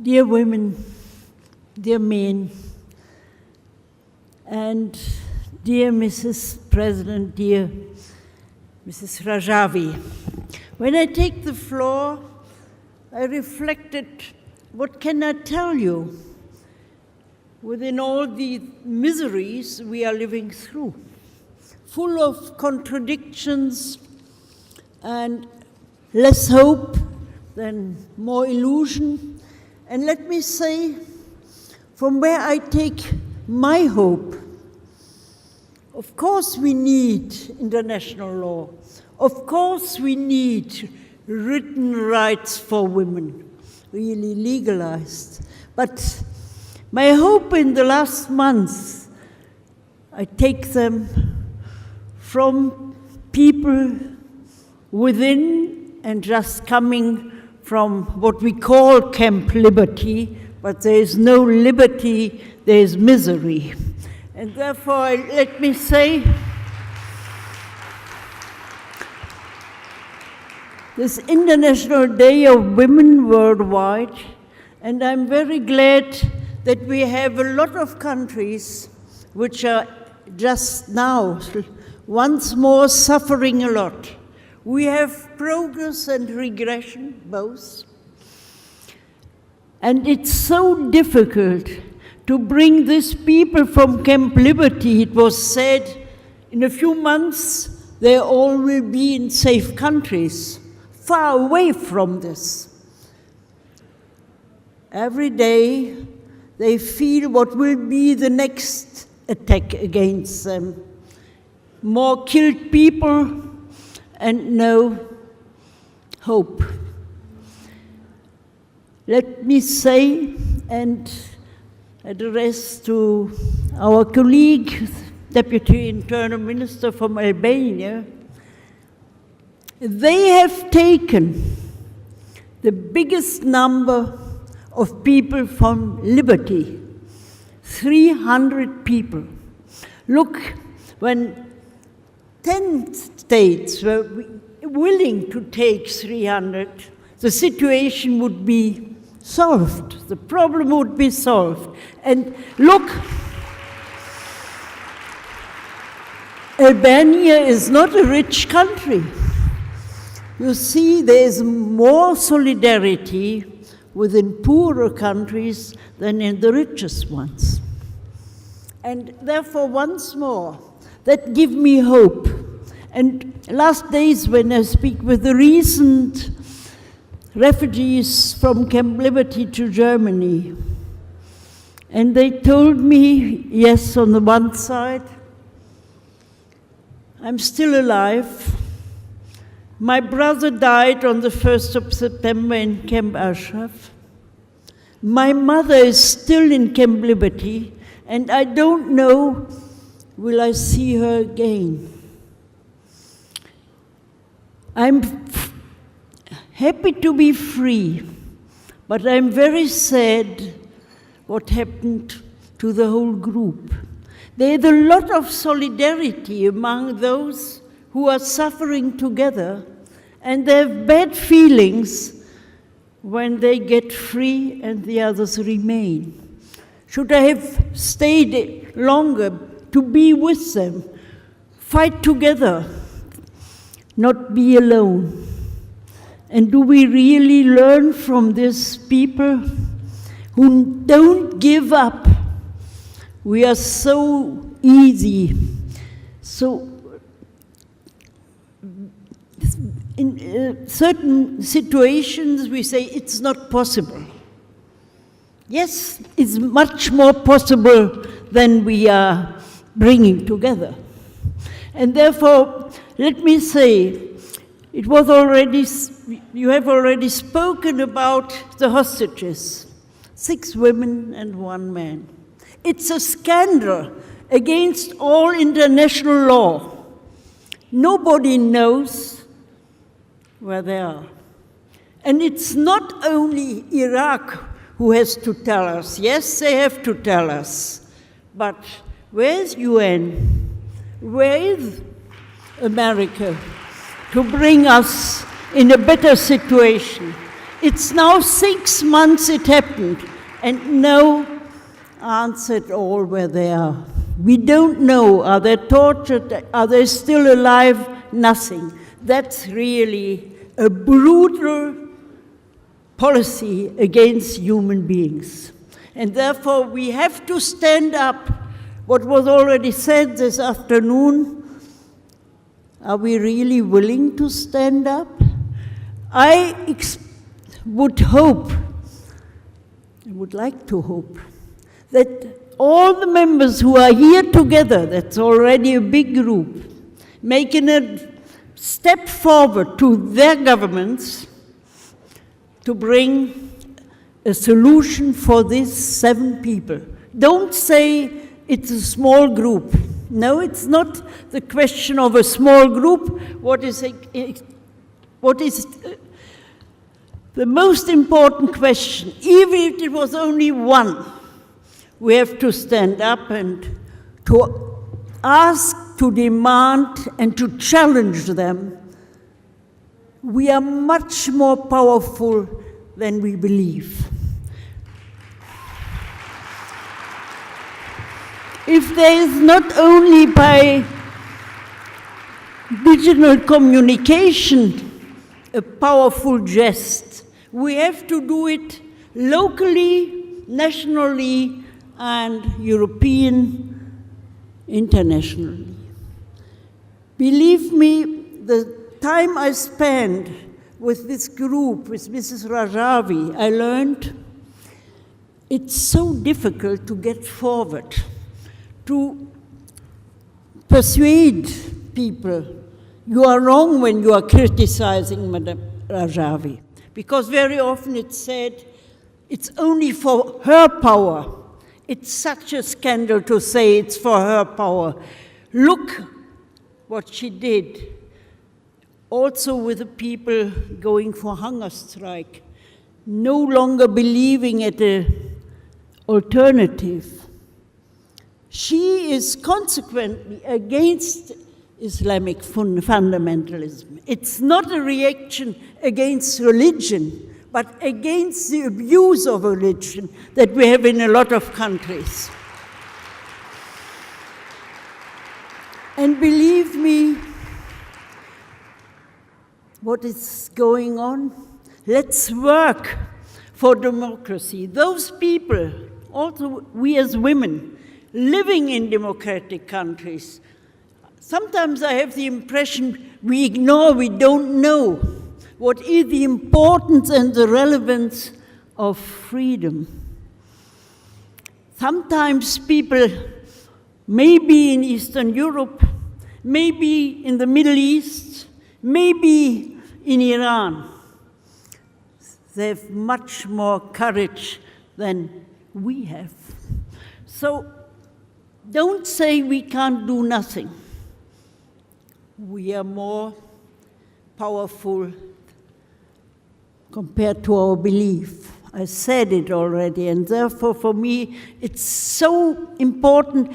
Dear women, dear men, and dear Mrs. President, dear Mrs. Rajavi, when I take the floor, I reflected, what can I tell you within all the miseries we are living through, full of contradictions and less hope than more illusion. And let me say, from where I take my hope, of course we need international law. Of course we need written rights for women, really legalized. But my hope in the last months, I take them from people within and just coming from what we call Camp Liberty, but there is no liberty, there is misery. And therefore, let me say, this International Day of Women worldwide, and I'm very glad that we have a lot of countries which are just now once more suffering a lot. We have progress and regression, both. And it's so difficult to bring these people from Camp Liberty. It was said in a few months they all will be in safe countries, far away from this. Every day they feel what will be the next attack against them. More killed people and no hope. Let me say and address to our colleague, Deputy Internal Minister from Albania, they have taken the biggest number of people from Liberty, 300 people. Look, when 10 states were willing to take 300, the situation would be solved. The problem would be solved. And look, Albania is not a rich country. You see, there is more solidarity within poorer countries than in the richest ones. And therefore, once more, that gives me hope. And last days when I speak with the recent refugees from Camp Liberty to Germany, and they told me, yes, on the one side, I'm still alive. My brother died on the 1st of September in Camp Ashraf. My mother is still in Camp Liberty, and I don't know, will I see her again? I'm happy to be free, but I'm very sad what happened to the whole group. There's a lot of solidarity among those who are suffering together, and they have bad feelings when they get free and the others remain. Should I have stayed longer to be with them, fight together, not be alone? And do we really learn from these people who don't give up? We are so easy, so in certain situations we say it's not possible. Yes, it's much more possible than we are bringing together. And therefore, let me say, it was already, you have already spoken about the hostages, 6 women and 1 man. It's a scandal against all international law. Nobody knows where they are. And it's not only Iraq who has to tell us. Yes, they have to tell us. But where's UN? Where is America to bring us in a better situation? It's now 6 months it happened, and no answer at all where they are. We don't know. Are they tortured? Are they still alive? Nothing. That's really a brutal policy against human beings. And therefore, we have to stand up. What was already said this afternoon, are we really willing to stand up? I would hope, I would like to hope, that all the members who are here together, that's already a big group, making a step forward to their governments to bring a solution for these 7 people. Don't say it's a small group. No, it's not the question of a small group. What is the most important question? Even if it was only one, we have to stand up and to ask, to demand, and to challenge them. We are much more powerful than we believe. If there is not only by digital communication a powerful gest, we have to do it locally, nationally, and European, internationally. Believe me, the time I spent with this group, with Mrs. Rajavi, I learned it's so difficult to get forward, to persuade people. You are wrong when you are criticizing Madame Rajavi, because very often it's said it's only for her power. It's such a scandal to say it's for her power. Look what she did, also with the people going for hunger strike, no longer believing at an alternative. She is consequently against Islamic fundamentalism. It's not a reaction against religion, but against the abuse of religion that we have in a lot of countries. And believe me, what is going on? Let's work for democracy. Those people, also we as women, living in democratic countries, sometimes I have the impression we ignore, we don't know what is the importance and the relevance of freedom. Sometimes people, maybe in Eastern Europe, maybe in the Middle East, maybe in Iran, they have much more courage than we have. So don't say we can't do nothing. We are more powerful compared to our belief. I said it already, and therefore for me it's so important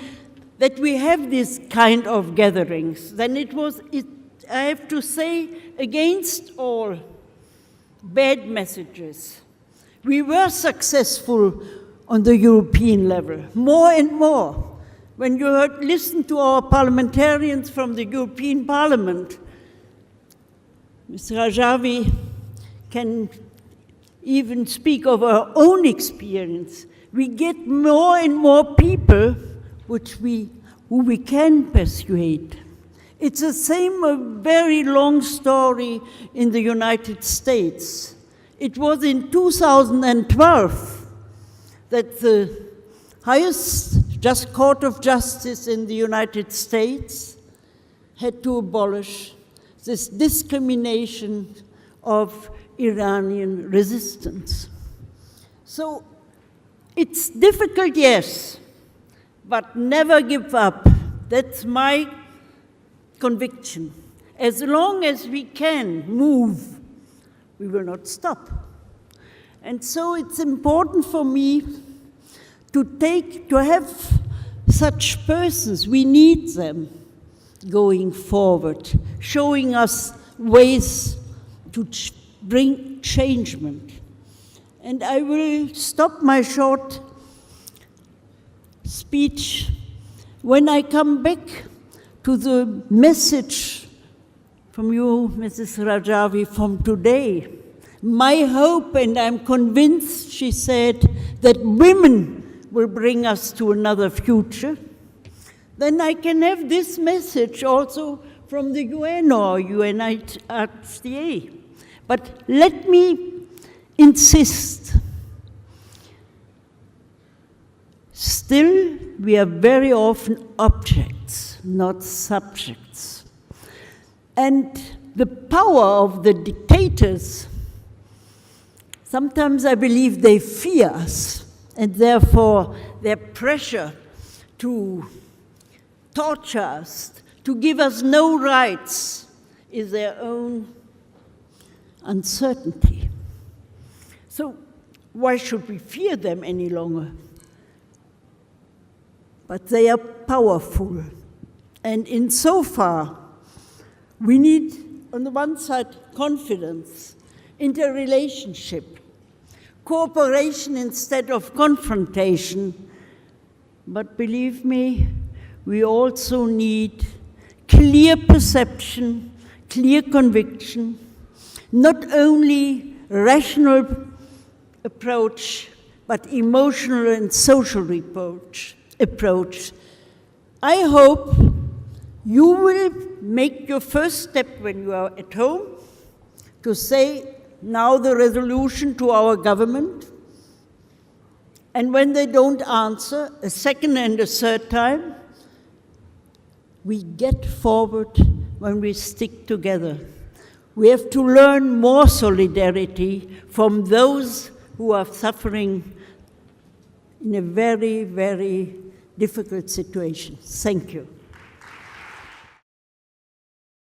that we have this kind of gatherings. Then I have to say, against all bad messages, we were successful on the European level, more and more. When you listen to our parliamentarians from the European Parliament, Ms. Rajavi can even speak of our own experience. We get more and more people who we can persuade. It's the same, a very long story in the United States. It was in 2012 that the highest Court of Justice in the United States had to abolish this discrimination of Iranian resistance. So it's difficult, yes, but never give up. That's my conviction. As long as we can move, we will not stop. And so it's important for me to have such persons. We need them going forward, showing us ways to bring changement. And I will stop my short speech when I come back to the message from you, Mrs. Rajavi, from today. My hope, and I'm convinced, she said, that women will bring us to another future. Then I can have this message also from the UN or UNHCR. But let me insist. Still, we are very often objects, not subjects. And the power of the dictators, sometimes I believe they fear us, and therefore their pressure to torture us, to give us no rights, is their own uncertainty. So why should we fear them any longer? But they are powerful. And insofar, we need, on the one side, confidence, interrelationship, cooperation instead of confrontation. But believe me, we also need clear perception, clear conviction, not only rational approach, but emotional and social approach. I hope you will make your first step when you are at home to say now the resolution to our government, and when they don't answer a second and a third time, we get forward when we stick together. We have to learn more solidarity from those who are suffering in a very, very difficult situation. Thank you.